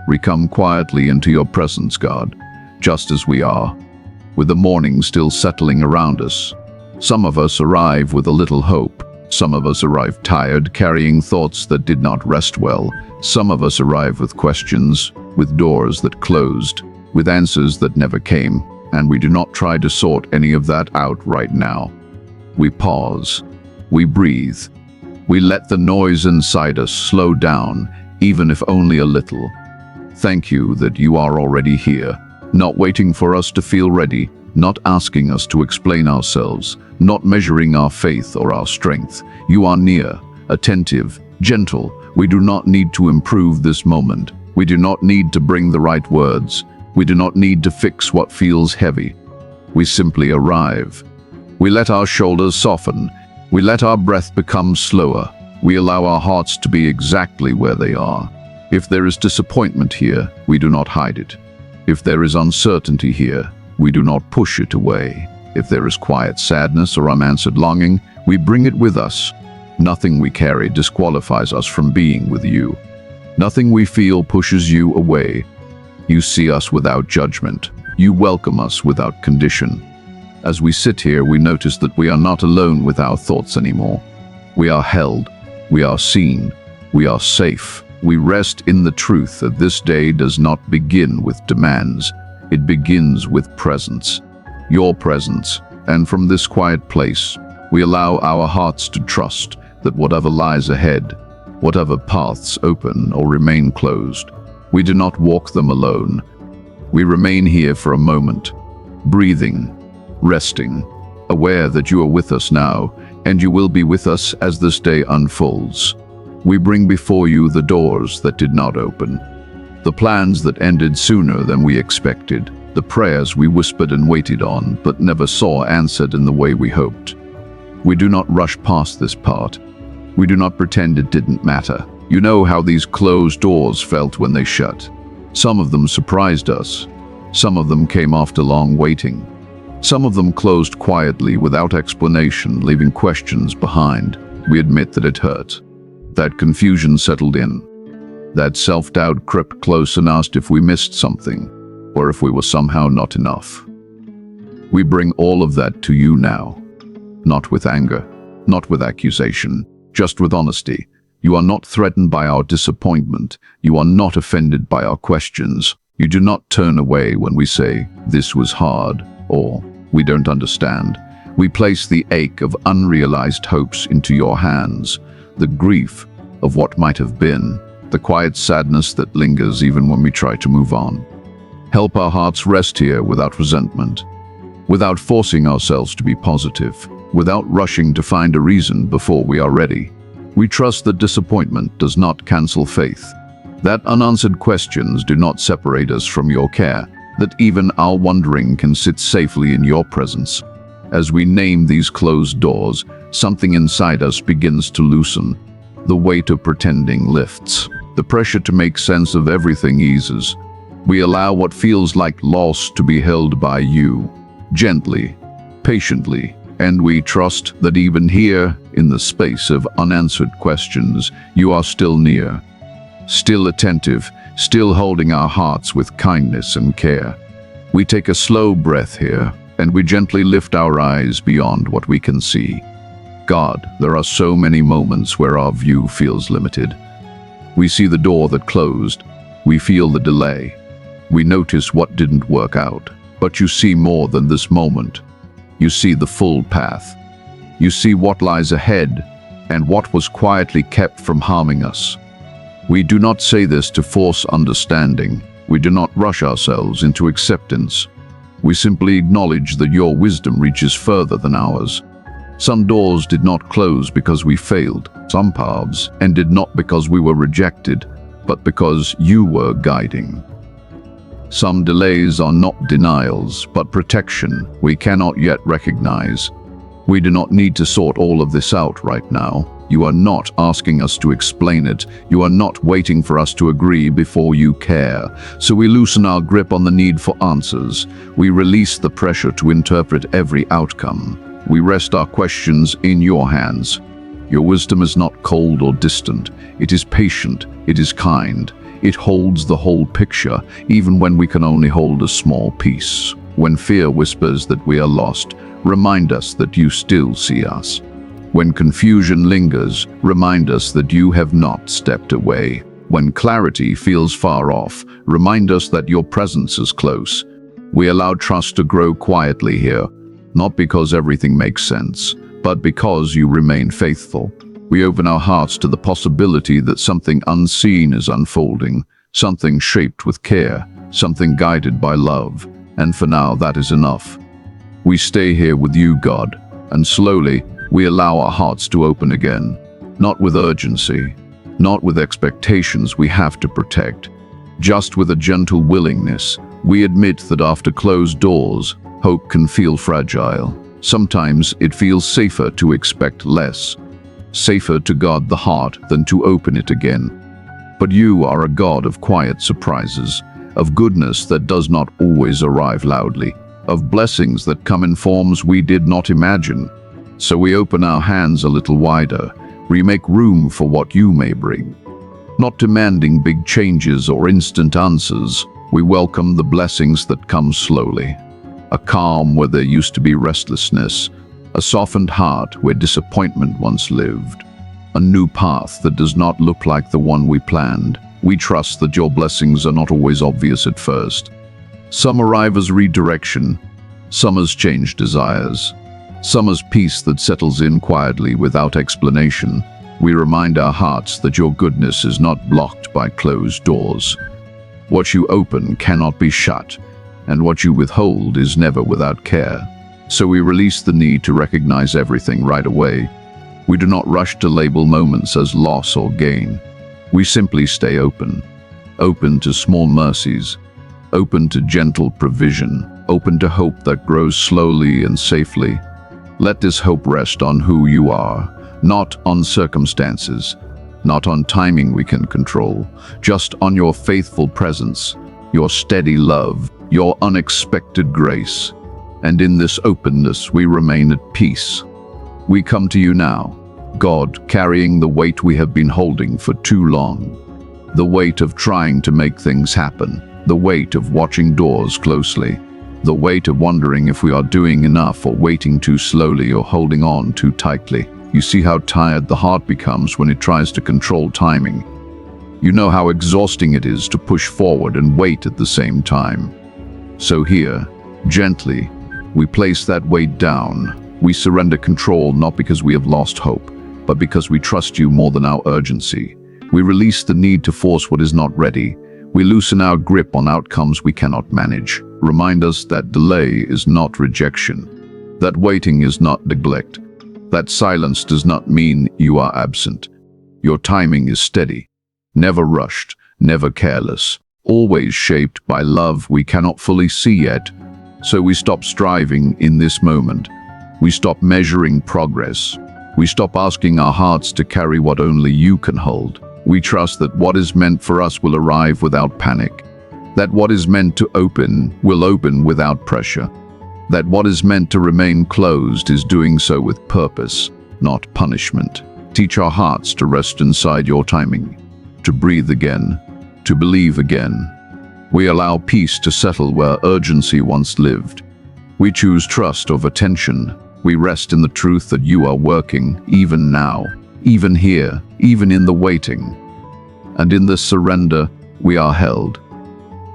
We come quietly into your presence, God, just as we are, with the morning still settling around us. Some of us arrive with a little hope. Some of us arrive tired, carrying thoughts that did not rest well. Some of us arrive with questions, with doors that closed, with answers that never came, and we do not try to sort any of that out right now. We pause. We breathe. We let the noise inside us slow down, even if only a little. Thank you that you are already here, not waiting for us to feel ready, not asking us to explain ourselves, not measuring our faith or our strength. You are near, attentive, gentle. We do not need to improve this moment. We do not need to bring the right words. We do not need to fix what feels heavy. We simply arrive. We let our shoulders soften. We let our breath become slower. We allow our hearts to be exactly where they are. If there is disappointment here, we do not hide it. If there is uncertainty here, we do not push it away. If there is quiet sadness or unanswered longing, we bring it with us. Nothing we carry disqualifies us from being with you. Nothing we feel pushes you away. You see us without judgment. You welcome us without condition. As we sit here, we notice that we are not alone with our thoughts anymore. We are held. We are seen. We are safe. We rest in the truth that this day does not begin with demands. It begins with presence. Your presence. And from this quiet place, we allow our hearts to trust that whatever lies ahead, whatever paths open or remain closed, we do not walk them alone. We remain here for a moment, breathing, resting, aware that you are with us now, and you will be with us as this day unfolds. We bring before you the doors that did not open, the plans that ended sooner than we expected, the prayers we whispered and waited on but never saw answered in the way we hoped. We do not rush past this part. We do not pretend it didn't matter. You know how these closed doors felt when they shut. Some of them surprised us. Some of them came after long waiting. Some of them closed quietly without explanation, leaving questions behind. We admit that it hurt. That confusion settled in. That self-doubt crept close and asked if we missed something, or if we were somehow not enough. We bring all of that to you now. Not with anger, not with accusation, just with honesty. You are not threatened by our disappointment. You are not offended by our questions. You do not turn away when we say, "This was hard," or "We don't understand." We place the ache of unrealized hopes into your hands, the grief of what might have been, the quiet sadness that lingers even when we try to move on. Help our hearts rest here without resentment, without forcing ourselves to be positive, without rushing to find a reason before we are ready. We trust that disappointment does not cancel faith, that unanswered questions do not separate us from your care, that even our wondering can sit safely in your presence. As we name these closed doors, something inside us begins to loosen. The weight of pretending lifts. The pressure to make sense of everything eases. We allow what feels like loss to be held by you, gently, patiently, and we trust that even here, in the space of unanswered questions, you are still near, still attentive, still holding our hearts with kindness and care. We take a slow breath here, and we gently lift our eyes beyond what we can see. God, there are so many moments where our view feels limited. We see the door that closed. We feel the delay. We notice what didn't work out. But you see more than this moment. You see the full path. You see what lies ahead and what was quietly kept from harming us. We do not say this to force understanding. We do not rush ourselves into acceptance. We simply acknowledge that your wisdom reaches further than ours. Some doors did not close because we failed. Some paths ended not because we were rejected, but because you were guiding. Some delays are not denials, but protection we cannot yet recognize. We do not need to sort all of this out right now. You are not asking us to explain it. You are not waiting for us to agree before you care. So we loosen our grip on the need for answers. We release the pressure to interpret every outcome. We rest our questions in your hands. Your wisdom is not cold or distant. It is patient. It is kind. It holds the whole picture, even when we can only hold a small piece. When fear whispers that we are lost, remind us that you still see us. When confusion lingers, remind us that you have not stepped away. When clarity feels far off, remind us that your presence is close. We allow trust to grow quietly here, not because everything makes sense, but because you remain faithful. We open our hearts to the possibility that something unseen is unfolding, something shaped with care, something guided by love, and for now that is enough. We stay here with you, God, and slowly we allow our hearts to open again, not with urgency, not with expectations we have to protect, just with a gentle willingness. We admit that after closed doors, hope can feel fragile. Sometimes it feels safer to expect less, safer to guard the heart than to open it again. But you are a God of quiet surprises, of goodness that does not always arrive loudly, of blessings that come in forms we did not imagine. So we open our hands a little wider. We make room for what you may bring. Not demanding big changes or instant answers, we welcome the blessings that come slowly. A calm where there used to be restlessness, a softened heart where disappointment once lived, a new path that does not look like the one we planned. We trust that your blessings are not always obvious at first. Some arrive as redirection, some as changed desires, some as peace that settles in quietly without explanation. We remind our hearts that your goodness is not blocked by closed doors. What you open cannot be shut, and what you withhold is never without care. So we release the need to recognize everything right away. We do not rush to label moments as loss or gain. We simply stay open. Open to small mercies, open to gentle provision, open to hope that grows slowly and safely. Let this hope rest on who you are, not on circumstances, not on timing we can control, just on your faithful presence, your steady love, your unexpected grace. And in this openness we remain at peace. We come to you now, God, carrying the weight we have been holding for too long. The weight of trying to make things happen, the weight of watching doors closely, the weight of wondering if we are doing enough or waiting too slowly or holding on too tightly. You see how tired the heart becomes when it tries to control timing. You know how exhausting it is to push forward and wait at the same time. So here, gently, we place that weight down. We surrender control not because we have lost hope, but because we trust you more than our urgency. We release the need to force what is not ready. We loosen our grip on outcomes we cannot manage. Remind us that delay is not rejection, that waiting is not neglect, that silence does not mean you are absent. Your timing is steady, never rushed, never careless, always shaped by love we cannot fully see yet. So we stop striving in this moment. We stop measuring progress. We stop asking our hearts to carry what only you can hold. We trust that what is meant for us will arrive without panic, that what is meant to open will open without pressure, that what is meant to remain closed is doing so with purpose, not punishment. Teach our hearts to rest inside your timing, to breathe again, to believe again. We allow peace to settle where urgency once lived. We choose trust over tension. We rest in the truth that you are working, even now, even here, even in the waiting. And in this surrender, we are held.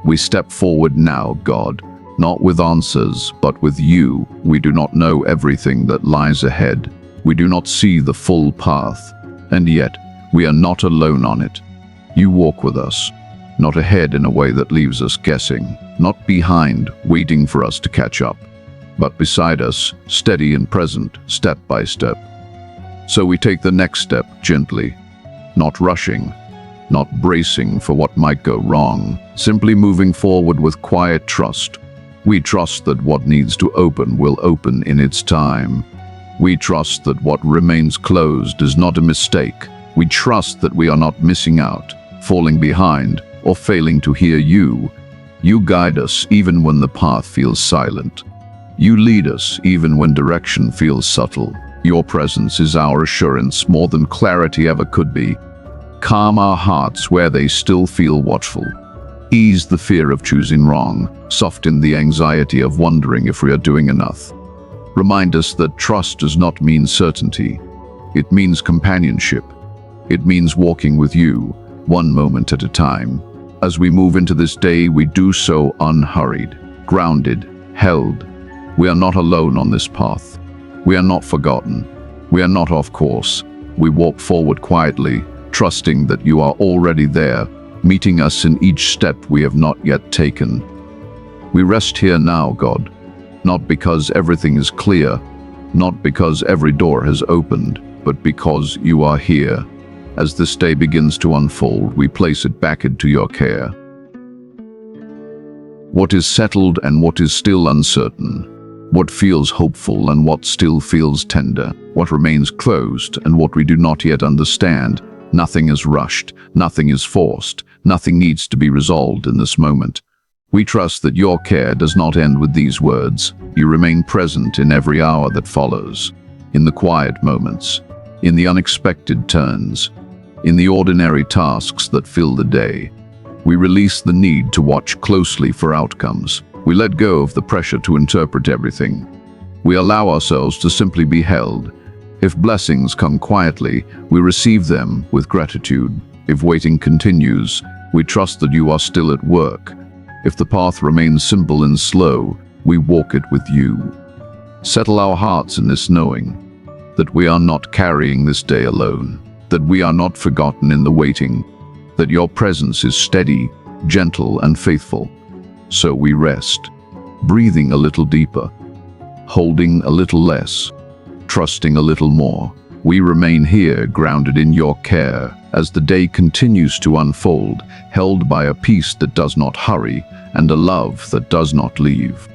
We step forward now, God, not with answers, but with you. We do not know everything that lies ahead. We do not see the full path, and yet we are not alone on it. You walk with us, not ahead in a way that leaves us guessing, not behind, waiting for us to catch up, but beside us, steady and present, step by step. So we take the next step gently, not rushing, not bracing for what might go wrong, simply moving forward with quiet trust. We trust that what needs to open will open in its time. We trust that what remains closed is not a mistake. We trust that we are not missing out, falling behind, or failing to hear you. You guide us even when the path feels silent. You lead us even when direction feels subtle. Your presence is our assurance more than clarity ever could be. calm our hearts where they still feel watchful. Ease the fear of choosing wrong, soften the anxiety of wondering if we are doing enough. Remind us that trust does not mean certainty. It means companionship. It means walking with you, one moment at a time. As we move into this day, we do so unhurried, grounded, held. We are not alone on this path. We are not forgotten. We are not off course. We walk forward quietly, trusting that you are already there, meeting us in each step we have not yet taken. We rest here now, God, not because everything is clear, not because every door has opened, but because you are here. As this day begins to unfold, we place it back into your care. What is settled and what is still uncertain, what feels hopeful and what still feels tender, what remains closed and what we do not yet understand. Nothing is rushed, nothing is forced, nothing needs to be resolved in this moment. We trust that your care does not end with these words. You remain present in every hour that follows, in the quiet moments, in the unexpected turns, in the ordinary tasks that fill the day. We release the need to watch closely for outcomes. We let go of the pressure to interpret everything. We allow ourselves to simply be held. If blessings come quietly, we receive them with gratitude. If waiting continues, we trust that you are still at work. If the path remains simple and slow, we walk it with you. Settle our hearts in this knowing that we are not carrying this day alone, that we are not forgotten in the waiting, that your presence is steady, gentle, and faithful. So we rest, breathing a little deeper, holding a little less, trusting a little more. We remain here, grounded in your care, as the day continues to unfold, held by a peace that does not hurry and a love that does not leave.